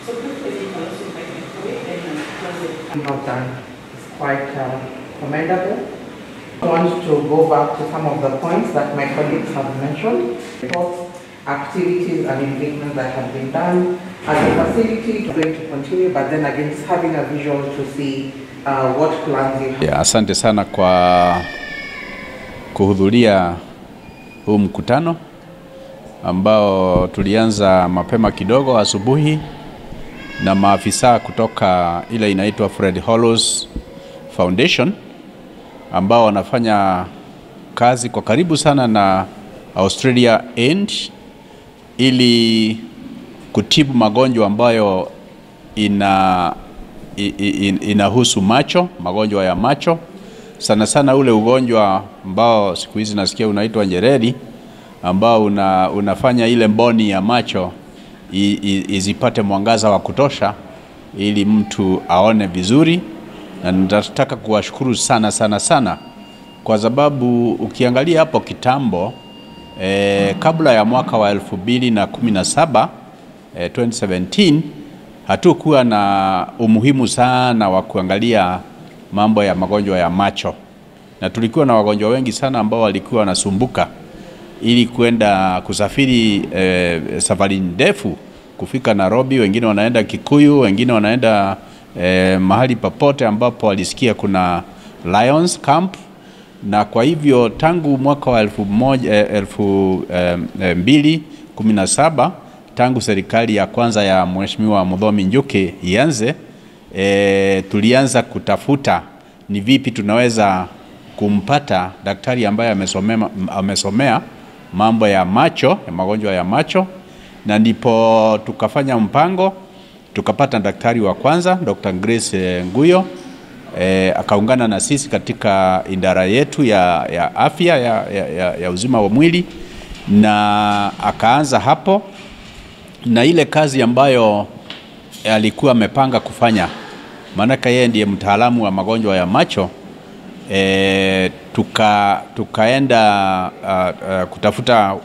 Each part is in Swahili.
So quickly, you can also invite me to it and close it. Have done is quite commendable. I want to go back to some of the points that my colleagues have mentioned. Reports, activities and engagement that have been done as a facility is going to continue, but then again just having a visual to see what plans you have. Yeah, asante sana kwa kuhudhuria huu mkutano ambao tulianza mapema kidogo asubuhi na maafisa kutoka ile inaitwa Fred Hollows Foundation ambao wanafanya kazi kwa karibu sana na Australia Aid ili kutibu magonjwa ambayo inahusu macho, magonjwa ya macho. Sana sana ule ugonjwa ambao siku hizi nasikia unaitwa njereri ambao unafanya ile mboni ya macho izipate mwangaza wa kutosha ili mtu aone vizuri. Na nataka kuwashukuru sana kwa sababu ukiangalia hapo kitambo kabla ya mwaka wa 2017 2017 hatukuwa na umuhimu sana wa kuangalia mambo ya magonjwa ya macho, na tulikuwa na wagonjwa wengi sana ambao walikuwa wanasumbuka ili kwenda kusafiri safari ndefu kufika Nairobi. Wengine wanaenda Kikuyu, wengine wanaenda mahali popote ambapo walisikia kuna Lions Camp. Na kwa hivyo tangu mwaka wa 2017 tangu serikali ya kwanza ya Mheshimiwa Muthomi Njuki ianze, tulianza kutafuta ni vipi tunaweza kumpata daktari ambaye amesomea mambo ya macho, ya magonjwa ya macho. Na ndipo tukafanya mpango, tukapata daktari wa kwanza Dr. Grace Nguyo, akaungana na sisi katika idara yetu ya afya ya uzima wa mwili, na akaanza hapo na ile kazi ambayo alikuwa amepanga kufanya. Maana yeye ndiye mtaalamu wa magonjwa ya macho. Tukaenda kutafuta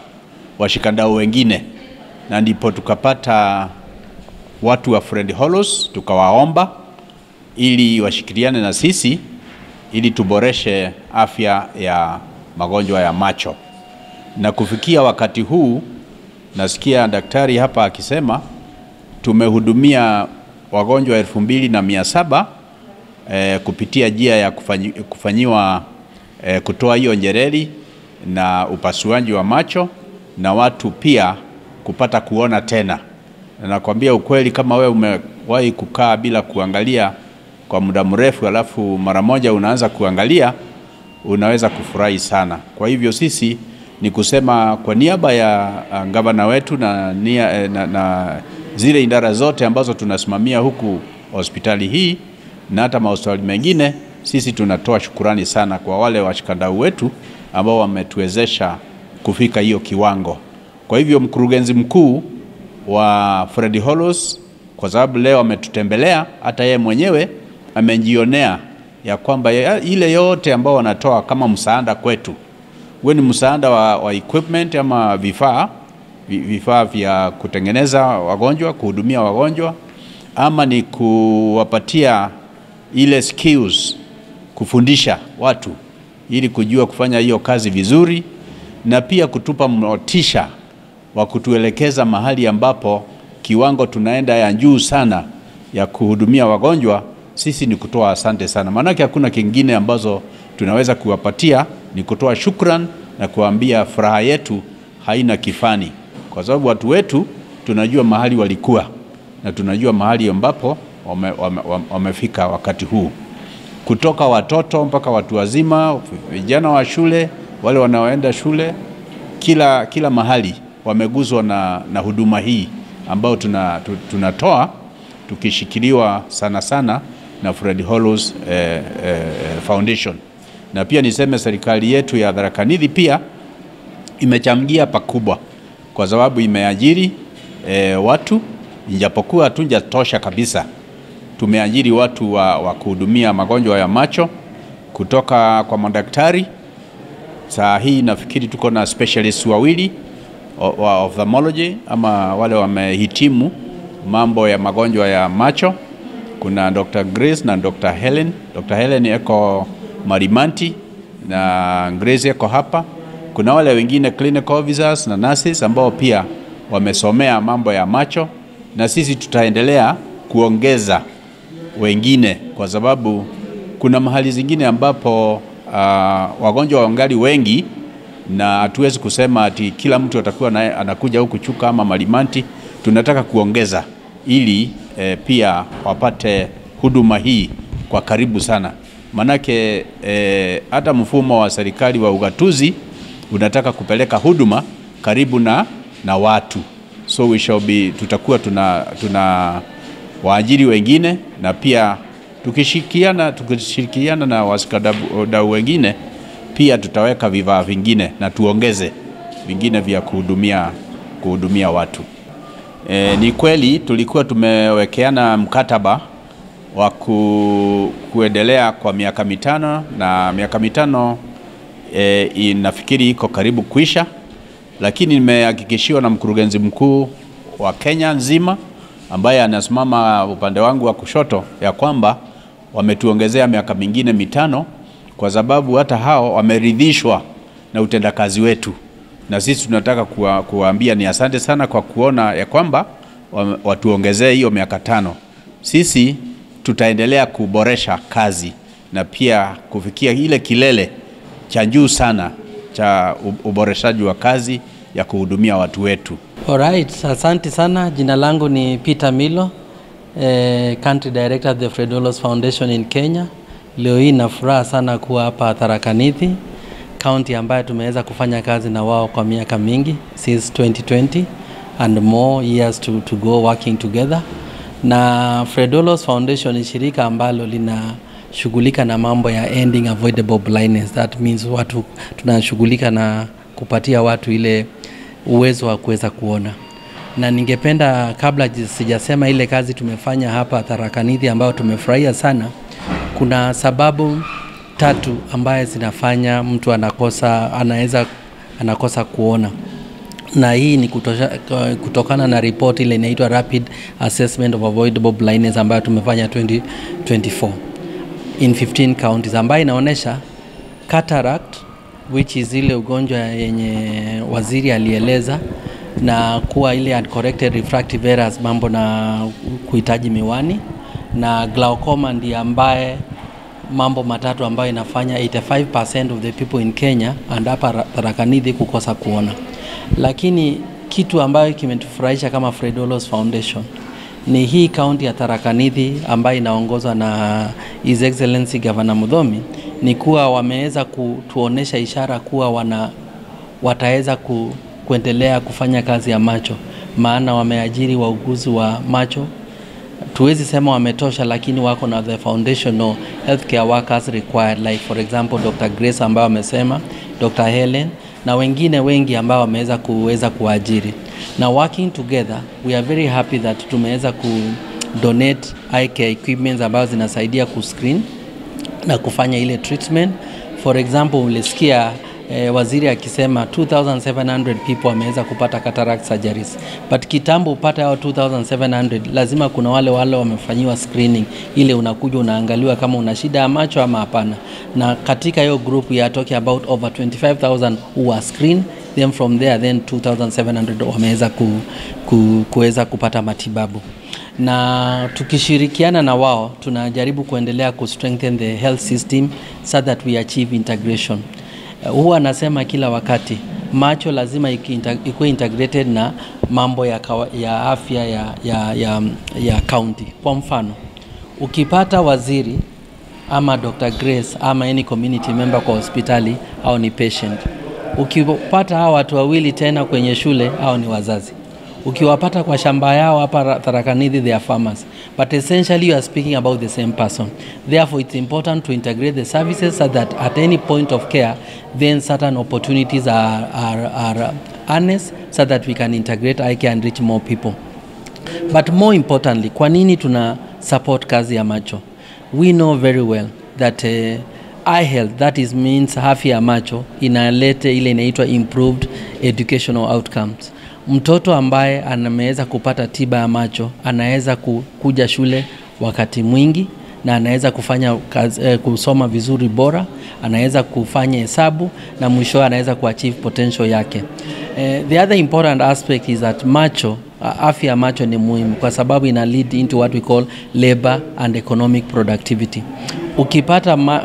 washikadau wengine, na ndipo tukapata watu wa Fred Hollows, tukawaomba ili washikiliane na sisi ili tuboreshe afya ya magonjwa ya macho. Na kufikia wakati huu nasikia daktari hapa akisema tumehudumia wagonjwa 2700 kupitia njia ya kufanyiwa kutoa hiyo njereri na upasuaji wa macho, na watu pia kupata kuona tena. Na nakwambia ukweli, kama wewe umewahi kukaa bila kuangalia kwa muda mrefu alafu mara moja unaanza kuangalia, unaweza kufurahi sana. Kwa hivyo sisi ni kusema kwa niaba ya gavana wetu na zile idara zote ambazo tunasimamia huku hospitali hii na hata mahospitali mengine, sisi tunatoa shukurani sana kwa wale washikadau wetu ambao wametuwezesha kufika hiyo kiwango. Kwa hivyo mkurugenzi mkuu wa Fred Hollows, kwa sababu leo ametutembelea, hata yeye mwenyewe amejionea ya kwamba ile yote ambao wanatoa kama msaada kwetu, wewe ni msaada wa equipment ama vifaa vya kutengeneza wagonjwa, kuhudumia wagonjwa, ama ni kuwapatia ile skills, kufundisha watu ili kujua kufanya hiyo kazi vizuri, na pia kutupa motisha wa kutuelekeza mahali ambapo kiwango tunaenda ya juu sana ya kuhudumia wagonjwa. Sisi ni kutoa asante sana, maana hakuna kingine ambazo tunaweza kuwapatia, ni kutoa shukrani na kuambia furaha yetu haina kifani, kwa sababu watu wetu tunajua mahali walikuwa na tunajua mahali ambapo wamefika wakati huu, kutoka watoto mpaka watu wazima, vijana wa shule, wale wanaoenda shule, kila mahali wameguzwa na huduma hii ambao tunatoa tukishikiliwa sana na Fred Hollows Foundation. Na pia niseme serikali yetu ya Tharaka Nithi pia imechangia pakubwa, kwa sababu imeajiri watu, ijapokuwa hatujatosha kabisa. Tumeajiri watu wa kuhudumia magonjwa ya macho kutoka kwa madaktari. Saa hii nafikiri tuko na specialists wawili wa ophthalmology ama wale wamehitimu mambo ya magonjwa ya macho. Kuna Dr. Grace na Dr. Helen. Dr. Helen eko Marimanti na Grace eko hapa. Kuna wale wengine clinical officers na nurses ambao pia wamesomea mambo ya macho, na sisi tutaendelea kuongeza wengine kwa sababu kuna mahali zingine ambapo wagonjwa wangali wengi, na hatuwezi kusema ati kila mtu atakuwa anakuja huku Chuka ama Marimanti. Tunataka kuongeza ili pia wapate huduma hii kwa karibu sana. Manake hata mfumo wa serikali wa ugatuzi unataka kupeleka huduma karibu na watu. So we shall be, tutakuwa tuna waajiri wengine, na pia tukishirikiana na washikadau wengine pia tutaweka vifaa vingine na tuongeze vingine vya kuhudumia watu. Ni kweli tulikuwa tumewekeana mkataba wa kuendelea kwa miaka 5, na miaka 5 inafikiri iko karibu kuisha, lakini nimehakikishiwa na mkurugenzi mkuu wa Kenya nzima ambaye anasimama upande wangu wa kushoto ya kwamba wametuongezea miaka mingine 5 kwa sababu hata hao wameridhishwa na utendakazi wetu, na sisi tunataka kuwaambia ni asante sana kwa kuona ya kwamba watuongezee hiyo miaka 5. Sisi tutaendelea kuboresha kazi na pia kufikia ile kilele cha juu sana cha uboreshaji wa kazi ya kuhudumia watu wetu. Alright, asante sana. Jina langu ni Peter Milo, Country Director of the Fred Hollows Foundation in Kenya. Leo hii na furaha sana kuwa hapa Tharaka Nithi, county ambayo tumeweza kufanya kazi na wao kwa miaka mingi since 2020 and more years to go working together. Na Fred Hollows Foundation ni shirika ambalo linashughulika na mambo ya ending avoidable blindness. That means watu tunashughulika na kupatia watu ile uwezo wa kuweza kuona. Na ningependa kabla sijasema ile kazi tumefanya hapa Tharaka Nithi ambayo tumefurahia sana, kuna sababu 3 ambaye zinafanya mtu anakosa kuona. Na hii ni kutokana na report ile inaitwa Rapid Assessment of Avoidable Blindness ambayo tumefanya 2024 in 15 counties, ambayo inaonesha cataract, which is ile ugonjwa yenye waziri alieleza, na kuwa ile uncorrected refractive errors, mambo na kuhitaji miwani, na glaucoma ndiye ambaye mambo 3 ambayo inafanya 85% of the people in Kenya and hapa Tharaka Nithi kukosa kuona. Lakini kitu ambayo kimetufurahisha kama Fred Hollows Foundation ni hii county ya Tharaka Nithi ambayo inaongozwa na His Excellency Governor Muthomi, ni kuwa wameweza kutuonesha ishara kuwa wataweza kuendelea kufanya kazi ya macho, maana wameajiri wauguzi wa macho. Tuwezi sema wametosha, lakini wako na the foundational healthcare workers required, like for example Dr. Grace ambao wamesema, Dr. Helen na wengine wengi ambao wameweza kuajiri. Na working together, we are very happy that tumeweza donate eye care equipments ambazo zinasaidia kuscreen na kufanya ile treatment. For example, ulisikia waziri akisema 2700 people wameweza kupata cataract surgeries, but kitambo upata hao 2700 lazima kuna wale wamefanyiwa screening, ile unakuja unaangaliwa kama una shida ya macho ama hapana. Na katika hiyo group we are talking about over 25,000 who are screened, then from there 2700 wameweza kuweza kupata matibabu. Na tukishirikiana na wao tunajaribu kuendelea strengthen the health system so that we achieve integration. Huwa nasema kila wakati macho lazima ikuwe integrated na mambo ya afya ya county. Kwa mfano, ukipata waziri ama Dr. Grace ama any community member kwa hospitali au ni patient, ukipata hawa watu wawili tena kwenye shule au ni wazazi, ukiwapata kwa shamba yao hapa Tharaka Nithi, they are farmers, but essentially you are speaking about the same person. Therefore it's important to integrate the services so that at any point of care then certain opportunities are harnessed so that we can integrate eye care and reach more people. But more importantly, kwa nini tuna support kazi ya macho? We know very well that eye health, that is means afya ya macho inaleta ile inaitwa improved educational outcomes. Mtoto ambaye ameweza kupata tiba ya macho anaweza kuja shule wakati mwingi na anaweza kufanya kusoma vizuri bora, anaweza kufanya hesabu na mwisho anaweza kuachieve potential yake. The other important aspect is that macho, afya ya macho ni muhimu kwa sababu ina lead into what we call labor and economic productivity.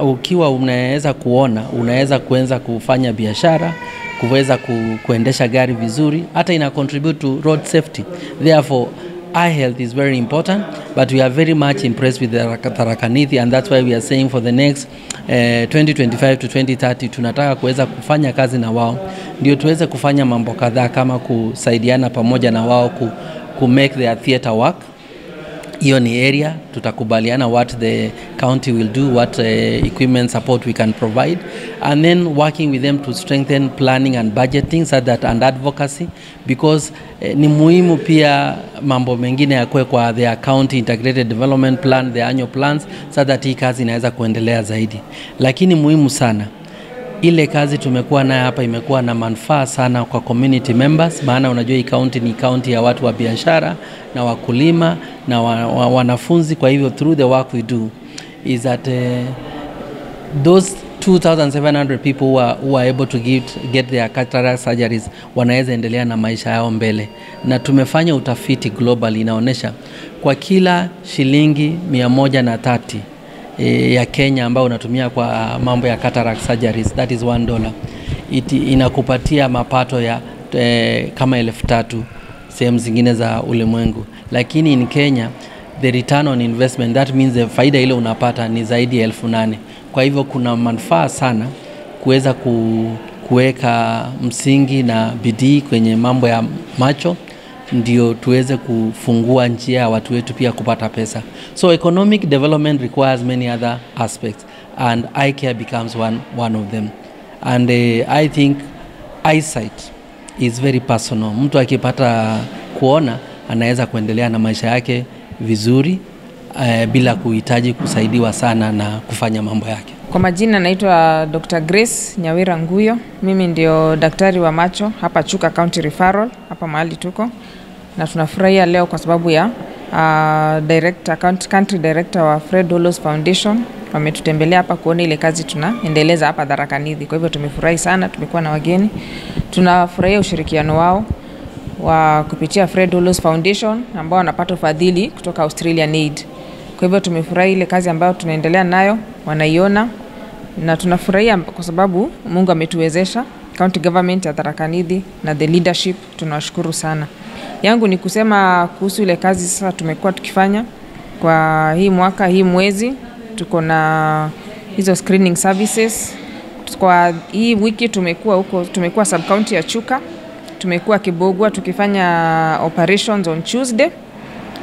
Ukiwa unaweza kuona, unaweza kuanza kufanya biashara, kuweza kuendesha gari vizuri, hata ina contribute to road safety. Therefore, eye health is very important, but we are very much impressed with the Tharaka Nithi, and that's why we are saying for the next 2025 to 2030 tunataka kuweza kufanya kazi na wao, ndio tuweze kufanya mambo kadhaa kama kusaidiana pamoja na wao ku make their theater work. Hiyo ni area tutakubaliana what the county will do, what equipment support we can provide, and then working with them to strengthen planning and budgeting so that and advocacy, because ni muhimu pia mambo mengine yakwe kwa their county integrated development plan, the annual plans, so that hii kazi inaweza kuendelea zaidi. Lakini muhimu sana ile kazi tumekuwa nayo hapa imekuwa na manufaa sana kwa community members, maana unajua hii county ni county ya watu wa biashara na wakulima na wanafunzi. Kwa hivyo through the work we do is that those 2,700 people who are able to get their cataract surgeries wanaweza endelea na maisha yao mbele. Na tumefanya utafiti globally inaonyesha kwa kila shilingi 130 ya Kenya ambao unatumia kwa mambo ya cataract surgeries, that is $1, inakupatia mapato ya kama 3,000 sehemu zingine za ulimwengu. Lakini in Kenya the return on investment, that means the faida ile unapata ni zaidi ya 8,000. Kwa hivyo kuna manufaa sana kuweza kuweka msingi na bidii kwenye mambo ya macho, ndio tuweze kufungua njia ya watu wetu pia kupata pesa. So economic development requires many other aspects, and eye care becomes one of them. And I think eyesight is very personal. Mtu akipata kuona anaweza kuendelea na maisha yake vizuri bila kuhitaji kusaidiwa sana na kufanya mambo yake. Kwa majina naitwa Dr. Grace Nyawira Nguyo. Mimi ndio daktari wa macho hapa Chuka County Referral, hapa mahali tuko. Na tunafurahia leo kwa sababu ya country director wa Fred Hollows Foundation wametutembelea hapa kuona ile kazi tunaendeleza hapa Tharaka Nithi. Kwa hivyo tumefurahi sana, tumekuwa na wageni. Tunafurahia ushirikiano wao wa kupitia Fred Hollows Foundation ambao wanapata ufadhili kutoka Australian Aid. Kwa hivyo tumefurahi ile kazi ambayo tunaendelea nayo, wanaiona, na tunafurahia kwa sababu Mungu ametuwezesha, county government ya Tharaka Nithi na the leadership, tunawashukuru sana. Yangu ni kusema kuhusu ile kazi sasa tumekuwa tukifanya kwa hii mwaka, hii mwezi tuko na hizo screening services. Kwa hii wiki tumekuwa sub county ya Chuka, tumekuwa Kibogwa tukifanya operations on Tuesday,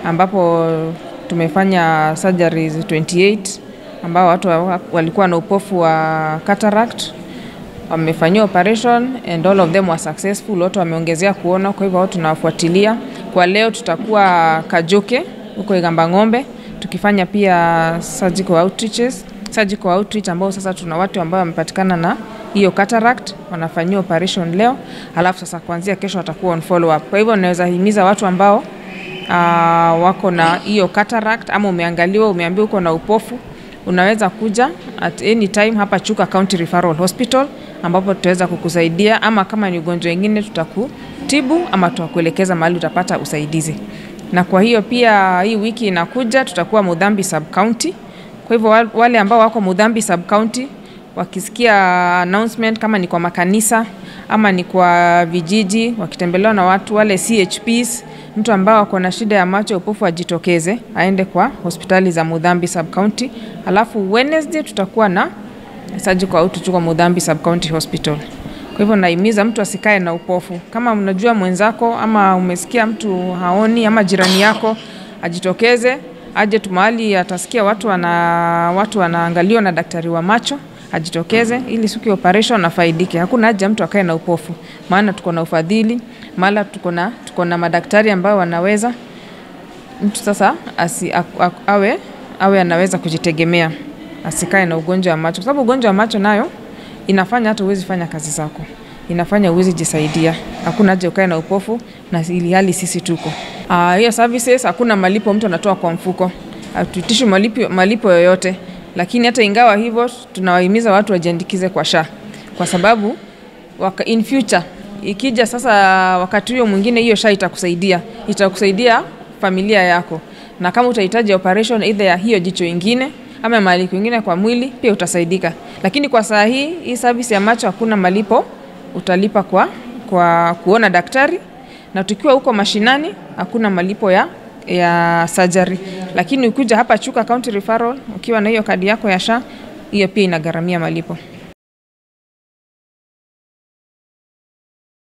ambapo tumefanya surgeries 28 ambao watu walikuwa na upofu wa cataract, wamefanyia operation and all of them were successful. Wote wameongezea kuona, kwa hivyo tunawafuatilia. Kwa leo tutakuwa Kajoke huko Igamba Ng'ombe tukifanya pia surgical outreach ambao sasa tuna watu ambao wamepatikana na hiyo cataract wanafanyia operation leo, alafu sasa kuanzia kesho watakuwa on follow up. Kwa hivyo naweza himiza watu ambao wako na hiyo cataract ama umeangaliwa umeambiwa uko na upofu, unaweza kuja at any time hapa Chuka County Referral Hospital ambapo tutaweza kukusaidia, ama kama ni ugonjwa mwingine tutakutibu ama tutakuelekeza mahali utapata usaidizi. Na kwa hiyo pia hii wiki inakuja tutakuwa Mudhambi Sub County. Kwa hivyo wale ambao wako Mudhambi Sub County wakisikia announcement kama ni kwa makanisa ama ni kwa vijiji, wakitembelewa na watu wale CHPs, mtu ambao wako na shida ya macho upofu ajitokeze aende kwa hospitali za Mudhambi Sub County. Alafu Wednesday tutakuwa na surgical outreach kwa Mudhambi Sub County Hospital. Kwa hivyo naimiza mtu asikae na upofu. Kama mnajua mwenzako ama umesikia mtu haoni ama jirani yako, ajitokeze aje tu mahali atasikia watu wanaangaliwa na daktari wa macho, ajitokeze ili siku ya operation afaidike. Hakuna haja mtu akae na upofu, maana tuko na ufadhili, maana tuko na madaktari ambao wanaweza mtu sasa awe anaweza kujitegemea, asikae na ugonjwa wa macho, kwa sababu ugonjwa wa macho nayo inafanya hata uwezi fanya kazi zako. inafanya uwezi jisaidia. Hakuna haja ukae na upofu na ili hali sisi tuko. Hiyo services hakuna malipo mtu anatoa kwa mfuko. Hatuitishi malipo yoyote. Lakini hata ingawa hivyo tunawahimiza watu wajiandikize kwa SHA. Kwa sababu in future ikija sasa wakati huo mwingine hiyo SHA itakusaidia familia yako. Na kama utahitaji operation either ya hiyo jicho ingine ama mali kwingine kwa mwili pia utasaidika. Lakini kwa saa hii service ya macho hakuna malipo, utalipa kwa kuona daktari, na tukiwa huko mashinani hakuna malipo ya surgery. Lakini ukija hapa Chuka County Referral ukiwa na hiyo kadi yako ya SHA, hiyo pia inagharamia malipo.